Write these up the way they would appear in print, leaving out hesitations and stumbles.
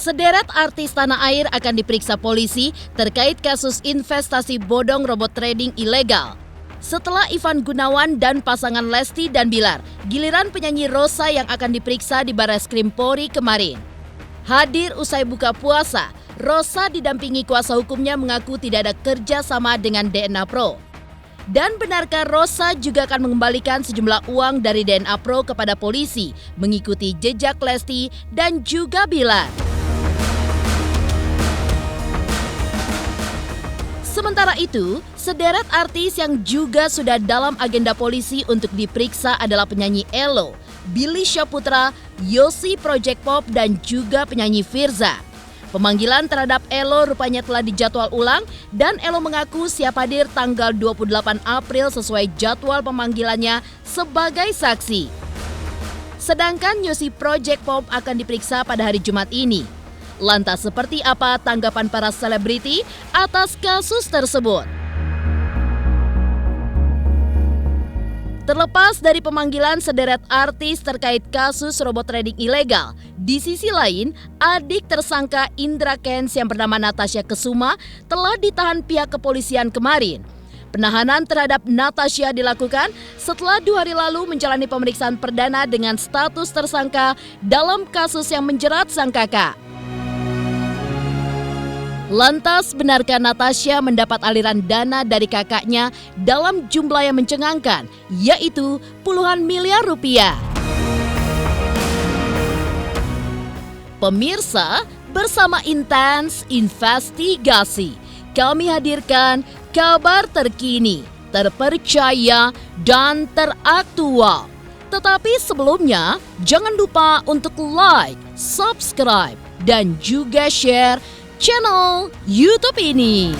Sederet artis tanah air akan diperiksa polisi terkait kasus investasi bodong robot trading ilegal. Setelah Ivan Gunawan dan pasangan Lesti dan Bilar, giliran penyanyi Rosa yang akan diperiksa di Barreskrim Polri kemarin. Hadir usai buka puasa, Rosa didampingi kuasa hukumnya mengaku tidak ada kerja sama dengan DNA Pro. Dan benarkah Rosa juga akan mengembalikan sejumlah uang dari DNA Pro kepada polisi mengikuti jejak Lesti dan juga Bilar? Sementara itu, sederet artis yang juga sudah dalam agenda polisi untuk diperiksa adalah penyanyi Ello, Billy Syahputra, Yosi Project Pop, dan juga penyanyi Firza. Pemanggilan terhadap Ello rupanya telah dijadwal ulang dan Ello mengaku siap hadir tanggal 28 April sesuai jadwal pemanggilannya sebagai saksi. Sedangkan Yosi Project Pop akan diperiksa pada hari Jumat ini. Lantas seperti apa tanggapan para selebriti atas kasus tersebut? Terlepas dari pemanggilan sederet artis terkait kasus robot trading ilegal, di sisi lain, adik tersangka Indra Kents yang bernama Natasha Kesuma telah ditahan pihak kepolisian kemarin. Penahanan terhadap Natasha dilakukan setelah 2 hari lalu menjalani pemeriksaan perdana dengan status tersangka dalam kasus yang menjerat sang kakak. Lantas, benarkah Natasha mendapat aliran dana dari kakaknya dalam jumlah yang mencengangkan, yaitu puluhan miliar rupiah? Pemirsa, bersama Intens Investigasi, kami hadirkan kabar terkini, terpercaya, dan teraktual. Tetapi sebelumnya, jangan lupa untuk like, subscribe, dan juga share channel YouTube ini.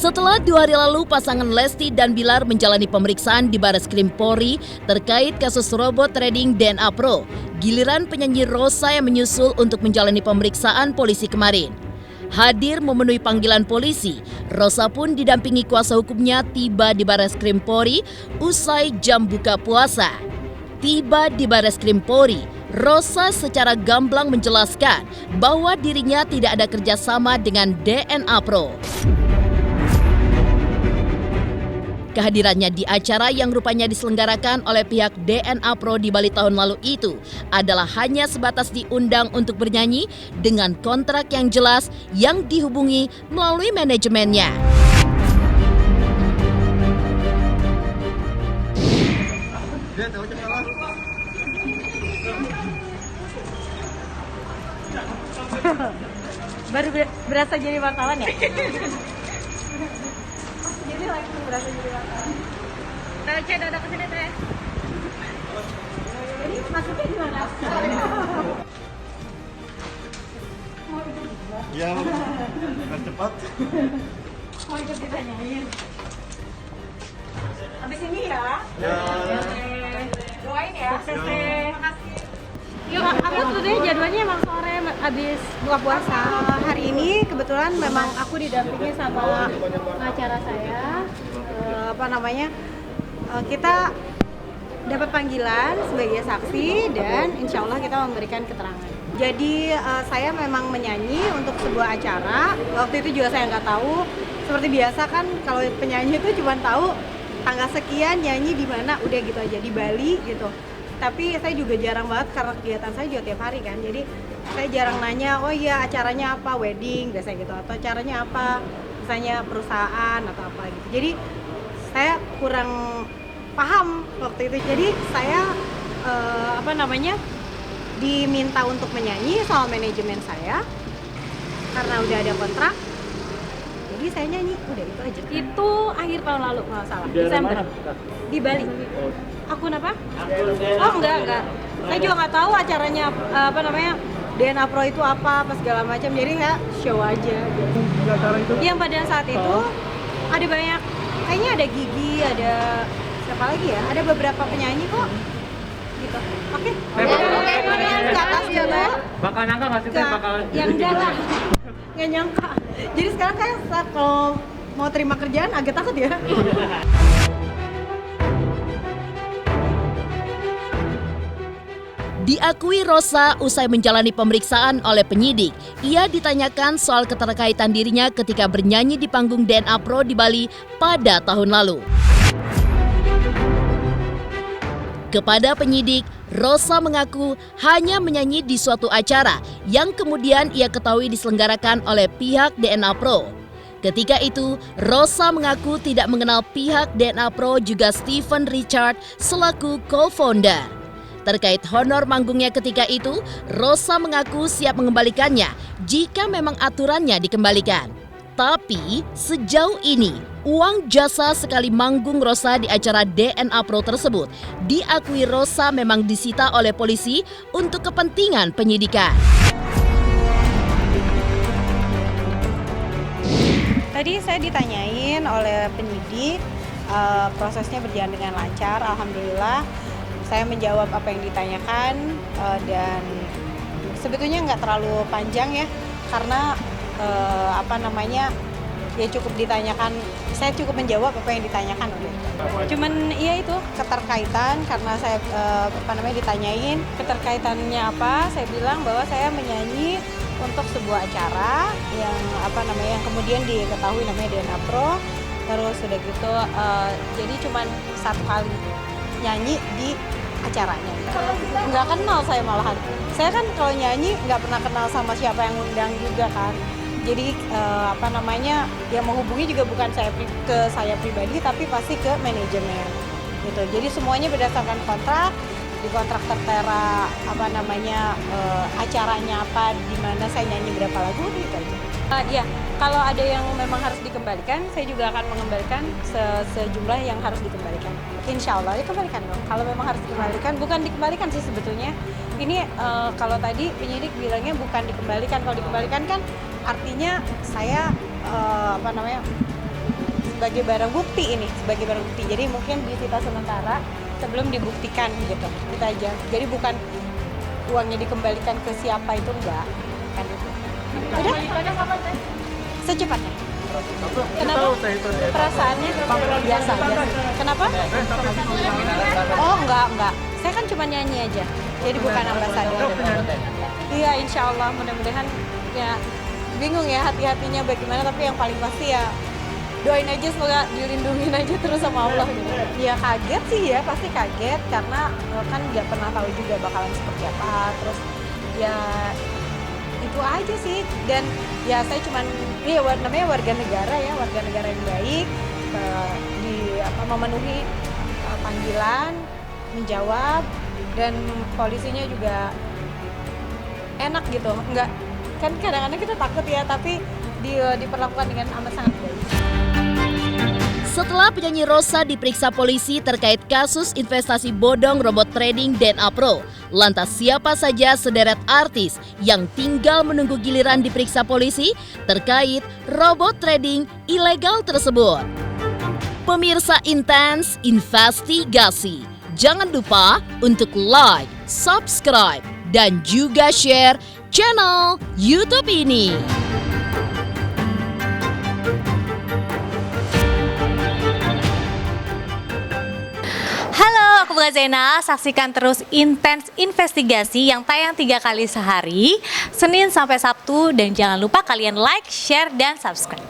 Setelah 2 hari lalu pasangan Lesti dan Bilar menjalani pemeriksaan di Barreskrim Polri terkait kasus robot trading DNA Pro, giliran penyanyi Rosa yang menyusul untuk menjalani pemeriksaan polisi kemarin. Hadir memenuhi panggilan polisi, Rosa pun didampingi kuasa hukumnya tiba di Barreskrim Polri usai jam buka puasa. Tiba di Barreskrim Polri, Rosa secara gamblang menjelaskan bahwa dirinya tidak ada kerjasama dengan DNA Pro. Kehadirannya di acara yang rupanya diselenggarakan oleh pihak DNA Pro di Bali tahun lalu itu adalah hanya sebatas diundang untuk bernyanyi dengan kontrak yang jelas yang dihubungi melalui manajemennya. Baru berasa jadi wartawan ya? Jadi langsung berasa jadi wartawan. Teh, Dodo kesini Teh. Jadi maksudnya gimana? Ya, cepat. Mau ikut ditanyain. Habis ini ya? Ya. Doain ya. Sukses Teh. Makasih. Yuk, aku sebenarnya jadwalnya emang sore habis buka puasa. Hari ini kebetulan memang aku didampingi sama pengacara saya. Kita dapat panggilan sebagai saksi dan insya Allah kita memberikan keterangan. Jadi saya memang menyanyi untuk sebuah acara. Waktu itu juga saya nggak tahu. Seperti biasa kan kalau penyanyi itu cuma tahu tanggal sekian nyanyi di mana, udah gitu aja di Bali gitu. Tapi saya juga jarang banget karena kegiatan saya juga tiap hari kan. Jadi saya jarang nanya, oh iya acaranya apa, wedding biasanya gitu, atau acaranya apa, misalnya perusahaan atau apa gitu. Jadi saya kurang paham waktu itu. Jadi saya diminta untuk menyanyi sama manajemen saya karena udah ada kontrak. Jadi saya nyanyi, udah itu aja. Itu akhir tahun lalu nggak salah, Desember. Di Bali. Akun apa? Oh enggak. Saya juga nggak tahu acaranya DNA Pro itu apa segala macam, jadi kayak show aja gitu. Yang pada saat itu ada banyak, kayaknya ada Gigi, ada siapa lagi ya, ada beberapa penyanyi kok gitu. Oke. Ke atas dulu. Bakal nyangka nggak sih Teh bakal yang enggak lah, nggak nyangka. Jadi sekarang kayak kalau mau terima kerjaan agak takut ya. Diakui Rosa usai menjalani pemeriksaan oleh penyidik. Ia ditanyakan soal keterkaitan dirinya ketika bernyanyi di panggung DNA Pro di Bali pada tahun lalu. Kepada penyidik, Rosa mengaku hanya menyanyi di suatu acara yang kemudian ia ketahui diselenggarakan oleh pihak DNA Pro. Ketika itu, Rosa mengaku tidak mengenal pihak DNA Pro juga Steven Richard selaku co-founder. Terkait honor manggungnya ketika itu, Rosa mengaku siap mengembalikannya jika memang aturannya dikembalikan. Tapi sejauh ini, uang jasa sekali manggung Rosa di acara DNA Pro tersebut diakui Rosa memang disita oleh polisi untuk kepentingan penyidikan. Tadi saya ditanyain oleh penyidik, prosesnya berjalan dengan lancar, alhamdulillah. Saya menjawab apa yang ditanyakan dan sebetulnya nggak terlalu panjang ya, karena ya cukup ditanyakan, saya cukup menjawab apa yang ditanyakan oleh. Cuman iya itu keterkaitan, karena saya ditanyain keterkaitannya apa, saya bilang bahwa saya menyanyi untuk sebuah acara yang yang kemudian diketahui namanya DNA Pro. Terus udah gitu jadi cuman satu kali nyanyi di acaranya. Nggak kenal saya malahan. Saya kan kalau nyanyi nggak pernah kenal sama siapa yang undang juga kan. Jadi yang menghubungi juga bukan ke saya pribadi, tapi pasti ke manajemen gitu. Jadi semuanya berdasarkan kontrak. Di kontrak tertera acaranya apa, di mana saya nyanyi berapa lagu gitu aja. Ya, kalau ada yang memang harus dikembalikan, saya juga akan mengembalikan sejumlah yang harus dikembalikan. Insya Allah dikembalikan dong. Kalau memang harus dikembalikan, bukan dikembalikan sih sebetulnya. Ini kalau tadi penyidik bilangnya bukan dikembalikan. Kalau dikembalikan kan artinya saya sebagai barang bukti ini, sebagai barang bukti. Jadi mungkin disita sementara sebelum dibuktikan gitu. Itu aja. Jadi bukan uangnya dikembalikan ke siapa, itu enggak. Kan itu. Udah? Secepatnya. Kenapa? Perasaannya biasa aja. Kenapa? Oh enggak. Saya kan cuma nyanyi aja. Jadi bukan ambasador. Iya, insya Allah mudah-mudahan ya, bingung ya hati-hatinya bagaimana, tapi yang paling pasti ya doain aja semoga dilindungin aja terus sama Allah gitu. Ya kaget sih ya, pasti kaget karena kan nggak pernah tahu juga bakalan seperti apa. Terus ya itu aja sih, dan ya saya cuman namanya warga negara ya, warga negara yang baik, memenuhi panggilan, menjawab, dan polisinya juga enak gitu. Enggak, kan kadang-kadang kita takut ya, tapi diperlakukan dengan amat sangat baik. Setelah penyanyi Rosa diperiksa polisi terkait kasus investasi bodong robot trading DNA Pro, lantas siapa saja sederet artis yang tinggal menunggu giliran diperiksa polisi terkait robot trading ilegal tersebut? Pemirsa Intens Investigasi, jangan lupa untuk like, subscribe, dan juga share channel YouTube ini. Halo, aku Bunga Zena. Saksikan terus Intens Investigasi yang tayang 3 kali sehari, Senin sampai Sabtu, dan jangan lupa kalian like, share, dan subscribe.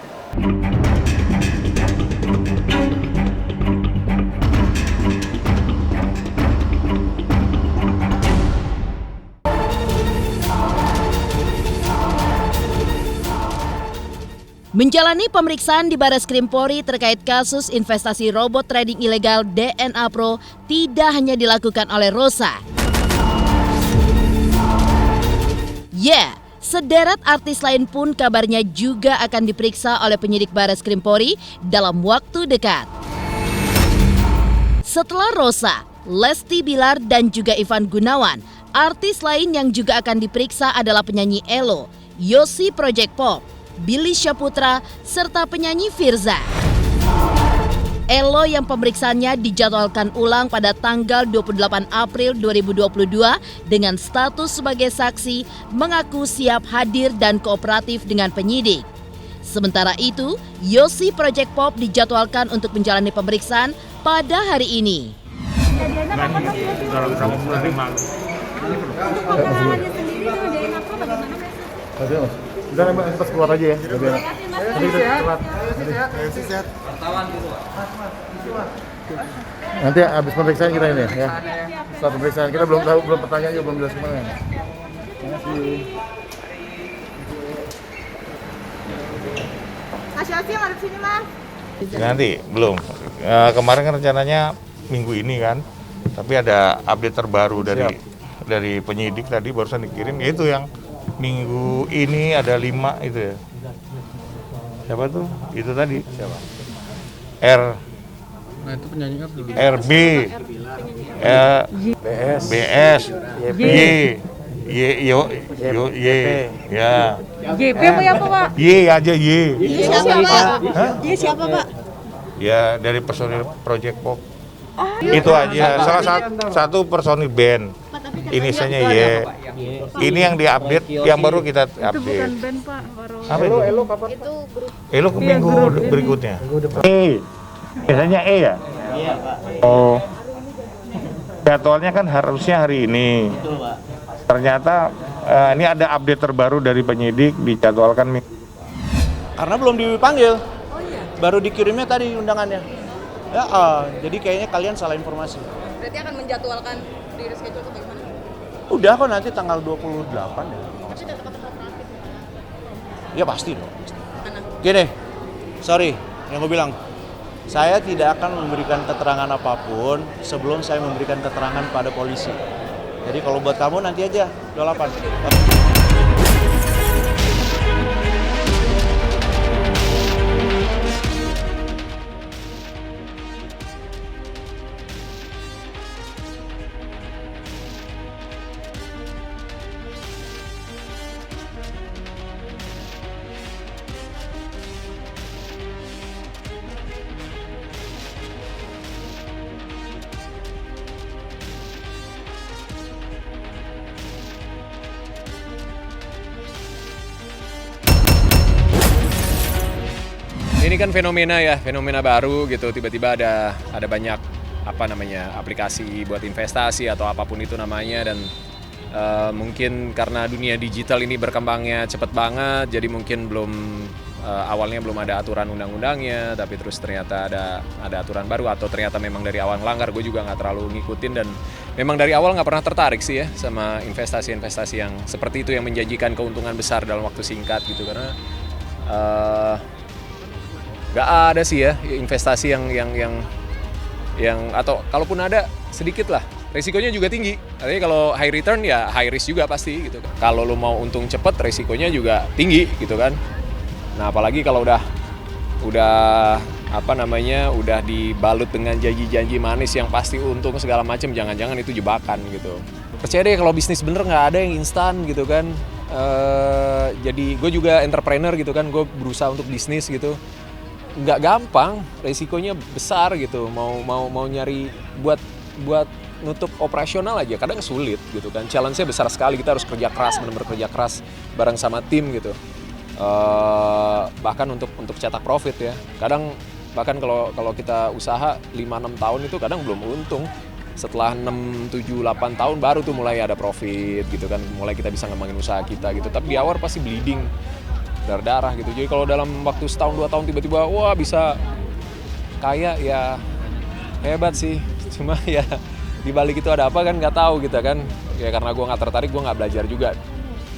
Menjalani pemeriksaan di Barreskrim Polri terkait kasus investasi robot trading ilegal DNA Pro tidak hanya dilakukan oleh Rosa. Sederet artis lain pun kabarnya juga akan diperiksa oleh penyidik Barreskrim Polri dalam waktu dekat. Setelah Rosa, Lesti Bilar dan juga Ivan Gunawan, Artis lain yang juga akan diperiksa adalah penyanyi Ello, Yosi Project Pop, Billy Syahputra, serta penyanyi Firza. Ello yang pemeriksaannya dijadwalkan ulang pada tanggal 28 April 2022 dengan status sebagai saksi mengaku siap hadir dan kooperatif dengan penyidik. Sementara itu, Yosi Project Pop dijadwalkan untuk menjalani pemeriksaan pada hari ini. dalam berapa bulan 5. Untuk pengalamannya sendiri dengan DNA apa bagaimana? Udah emang pas keluar aja ya. Nanti kita telat. Nanti habis pemeriksaan kita ini ya. Setelah pemeriksaan kita belum tahu, belum pertanyaan juga belum jelas kemana. Mas Yosi yang ada di sini, Mas. Nanti belum. Kemarin kan rencananya minggu ini kan, tapi ada update terbaru dari penyidik tadi barusan dikirim, yaitu yang minggu ini ada 5 itu ya. Siapa tuh? Itu tadi siapa? Nah itu penyanyi apa? RB, BS, Y, ya. JP apa ya, Pak? Y aja Y. Dia siapa, Pak? Ya dari personil Project Pop. Itu aja. Salah satu personil band. Inisialnya Y. Ini yang diupdate, yang baru kita update. Itu bukan band, Pak. Apa itu? Elo kapan? Itu grup. Elo ke minggu berikutnya. Biasanya E ya? Iya, Pak. Oh. Jadwalnya kan harusnya hari ini. Ternyata ini ada update terbaru dari penyidik, dijadwalkan karena belum dipanggil. Baru dikirimnya tadi undangannya. Ya, jadi kayaknya kalian salah informasi. Berarti akan menjadwalkan di reschedule atau bagaimana? Udah kok nanti tanggal 28 ya. Tapi tetap kooperatif. Ya pasti dong. Gini, sorry, yang gue bilang, saya tidak akan memberikan keterangan apapun sebelum saya memberikan keterangan pada polisi. Jadi kalau buat kamu nanti aja 28. Ini kan fenomena baru gitu. Tiba-tiba ada banyak aplikasi buat investasi atau apapun itu namanya, dan mungkin karena dunia digital ini berkembangnya cepat banget, jadi mungkin awalnya belum ada aturan undang-undangnya, tapi terus ternyata ada aturan baru, atau ternyata memang dari awal melanggar. Gue juga nggak terlalu ngikutin, dan memang dari awal nggak pernah tertarik sih ya sama investasi-investasi yang seperti itu yang menjanjikan keuntungan besar dalam waktu singkat gitu, karena nggak ada sih ya investasi yang atau kalaupun ada sedikit lah, resikonya juga tinggi. Artinya kalau high return ya high risk juga pasti gitu kan. Kalau lo mau untung cepet, resikonya juga tinggi gitu kan. Nah apalagi kalau udah dibalut dengan janji-janji manis yang pasti untung segala macam, jangan-jangan itu jebakan gitu. Percaya deh kalau bisnis bener nggak ada yang instan gitu kan. Jadi gue juga entrepreneur gitu kan, gue berusaha untuk bisnis gitu. Nggak gampang, resikonya besar gitu. Mau nyari buat nutup operasional aja kadang sulit gitu kan. Challenge-nya besar sekali, kita harus kerja keras, benar-benar kerja keras bareng sama tim gitu. Bahkan untuk cetak profit ya. Kadang bahkan kalau kita usaha 5-6 tahun itu kadang belum untung. Setelah 6, 7, 8 tahun baru tuh mulai ada profit gitu kan. Mulai kita bisa ngembangin usaha kita gitu. Tapi di awal pasti bleeding, darah gitu. Jadi kalau dalam waktu setahun 2 tahun tiba-tiba wah bisa kaya, ya hebat sih. Cuma ya di balik itu ada apa kan nggak tahu gitu kan. Ya karena gue nggak tertarik, gue nggak belajar juga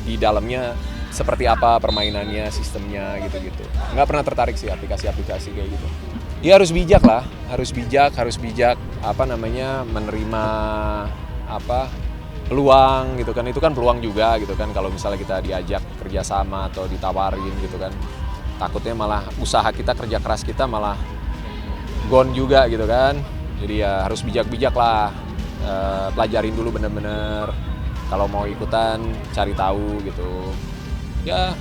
di dalamnya seperti apa permainannya, sistemnya gitu-gitu. Nggak pernah tertarik sih aplikasi-aplikasi kayak gitu. Ya harus bijak lah, harus bijak menerima peluang gitu kan. Itu kan peluang juga gitu kan, kalau misalnya kita diajak kerjasama atau ditawarin gitu kan, takutnya malah usaha kita, kerja keras kita malah gone juga gitu kan. Jadi ya harus bijak-bijak lah, pelajarin dulu bener-bener Kalau mau ikutan, cari tahu gitu. Ya,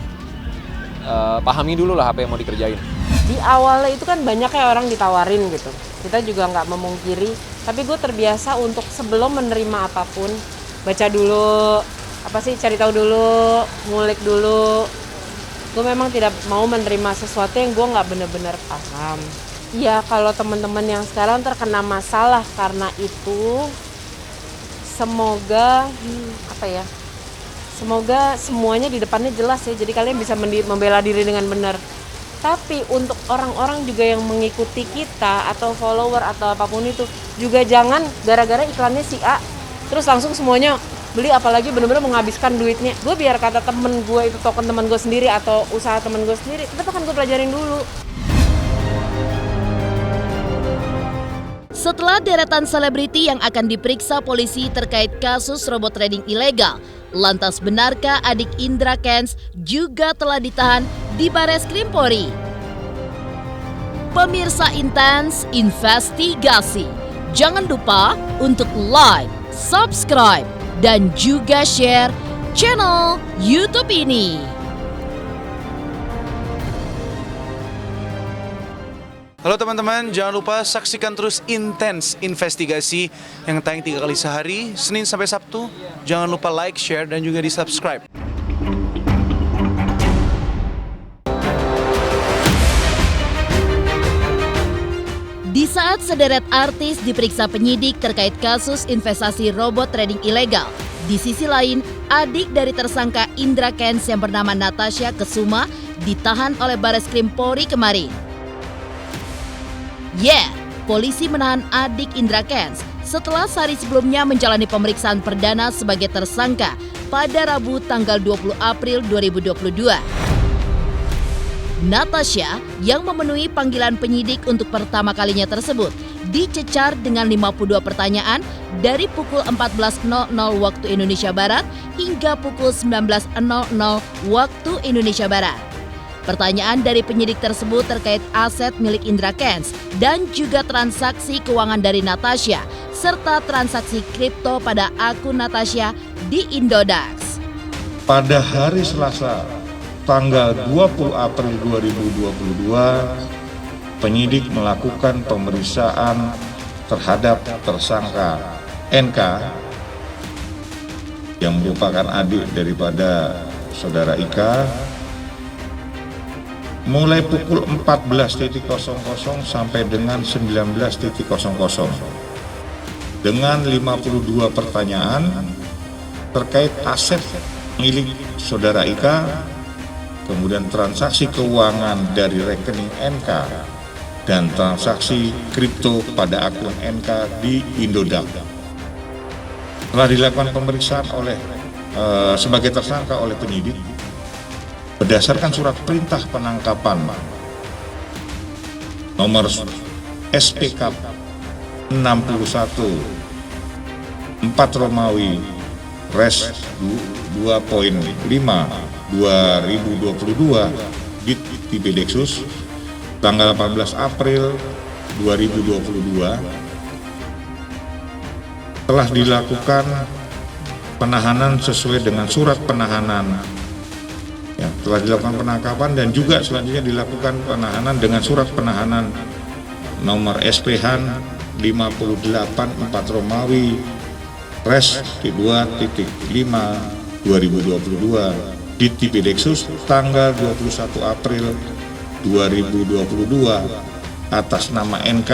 pahami dulu lah apa yang mau dikerjain. Di awalnya itu kan banyak kayak orang ditawarin gitu. Kita juga nggak memungkiri, tapi gue terbiasa untuk sebelum menerima apapun, baca dulu, cari tahu dulu, ngulik dulu. Gue memang tidak mau menerima sesuatu yang gue nggak benar-benar paham. Ya kalau teman-teman yang sekarang terkena masalah karena itu, semoga semoga semuanya di depannya jelas ya. Jadi kalian bisa membela diri dengan benar. Tapi untuk orang-orang juga yang mengikuti kita atau follower atau apapun itu, juga jangan gara-gara iklannya si A terus langsung semuanya beli, apalagi benar-benar menghabiskan duitnya. Gue biar kata temen gue itu token temen gue sendiri atau usaha temen gue sendiri, tetap akan gue pelajarin dulu. Setelah deretan selebriti yang akan diperiksa polisi terkait kasus robot trading ilegal, lantas benarkah adik Indra Kents juga telah ditahan di Bareskrim Polri? Pemirsa Intens Investigasi, jangan lupa untuk like, subscribe, dan juga share channel YouTube ini. Halo teman-teman, jangan lupa saksikan terus Intens Investigasi yang tayang 3 kali sehari, Senin sampai Sabtu. Jangan lupa like, share, dan juga di-subscribe. Di saat sederet artis diperiksa penyidik terkait kasus investasi robot trading ilegal, di sisi lain, adik dari tersangka Indra Kents yang bernama Natasha Kesuma ditahan oleh Bareskrim Polri kemarin. Polisi menahan adik Indra Kents setelah sehari sebelumnya menjalani pemeriksaan perdana sebagai tersangka pada Rabu tanggal 20 April 2022. Natasha yang memenuhi panggilan penyidik untuk pertama kalinya tersebut dicecar dengan 52 pertanyaan dari pukul 14.00 waktu Indonesia Barat hingga pukul 19.00 waktu Indonesia Barat. Pertanyaan dari penyidik tersebut terkait aset milik Indra Kents dan juga transaksi keuangan dari Natasha serta transaksi kripto pada akun Natasha di Indodax. Pada hari Selasa, tanggal 20 April 2022, penyidik melakukan pemeriksaan terhadap tersangka NK yang merupakan adik daripada saudara Ika mulai pukul 14.00 sampai dengan 19.00 dengan 52 pertanyaan terkait aset milik saudara Ika, kemudian transaksi keuangan dari rekening NK dan transaksi kripto pada akun NK di Indodax. Telah dilakukan pemeriksaan sebagai tersangka oleh penyidik berdasarkan surat perintah penangkapan nomor SPK 61 4 Romawi Res 2.5 2022 di Tipidexus tanggal 18 April 2022 telah dilakukan penahanan sesuai dengan surat penahanan. Telah dilakukan penangkapan dan juga selanjutnya dilakukan penahanan dengan surat penahanan nomor SPH 58 4 Romawi Res 2.5 2022 di Tipidexus tanggal 21 April 2022 atas nama NK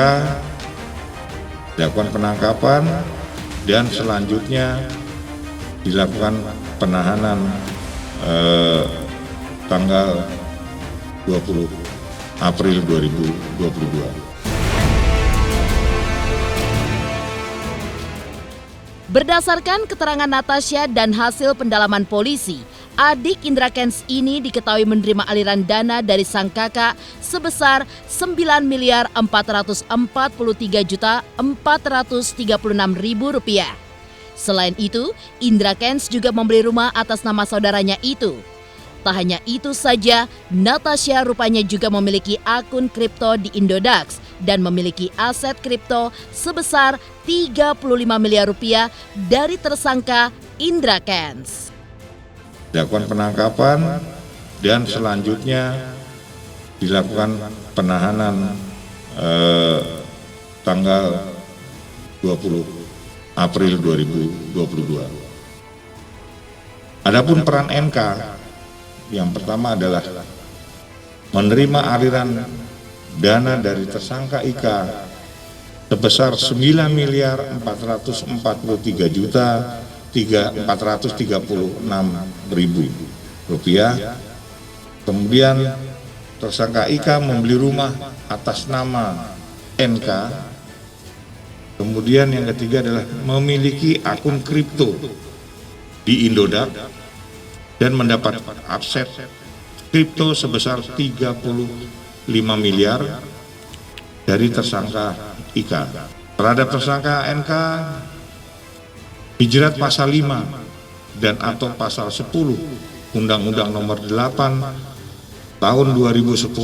dilakukan penangkapan dan selanjutnya dilakukan penahanan tanggal 20 April 2022. Berdasarkan keterangan Natasha dan hasil pendalaman polisi, adik Indra Kents ini diketahui menerima aliran dana dari sang kakak sebesar Rp9.043.436.000. Selain itu, Indra Kents juga membeli rumah atas nama saudaranya itu. Tak hanya itu saja, Natasha rupanya juga memiliki akun kripto di Indodax dan memiliki aset kripto sebesar Rp35 miliar dari tersangka Indra Kents. Dilakukan penangkapan dan selanjutnya dilakukan penahanan tanggal 20 April 2022. Adapun peran NK yang pertama adalah menerima aliran dana dari tersangka IK sebesar 9.443.436.000 rupiah. Kemudian tersangka IK membeli rumah atas nama NK. Kemudian yang ketiga adalah memiliki akun kripto di Indodax dan mendapat aset kripto sebesar 35 miliar dari tersangka IK. Terhadap tersangka NK dijerat pasal 5 dan atau pasal 10 Undang-Undang Nomor 8 Tahun 2010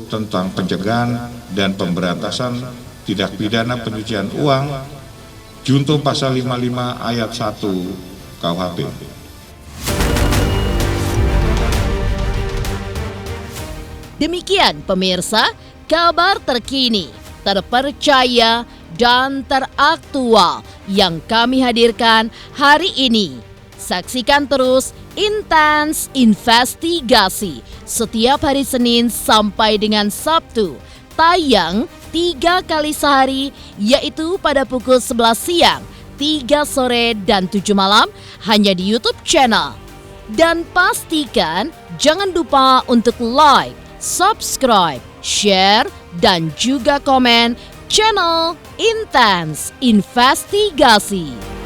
tentang pencegahan dan pemberantasan tindak pidana pencucian uang junto pasal 55 ayat 1 KUHP. Demikian pemirsa, kabar terkini, terpercaya, dan teraktual yang kami hadirkan hari ini. Saksikan terus Intens Investigasi setiap hari Senin sampai dengan Sabtu. Tayang 3 kali sehari, yaitu pada pukul 11 siang, 3 sore, dan 7 malam hanya di YouTube channel. Dan pastikan jangan lupa untuk like, subscribe, share, dan juga komen channel Intens Investigasi.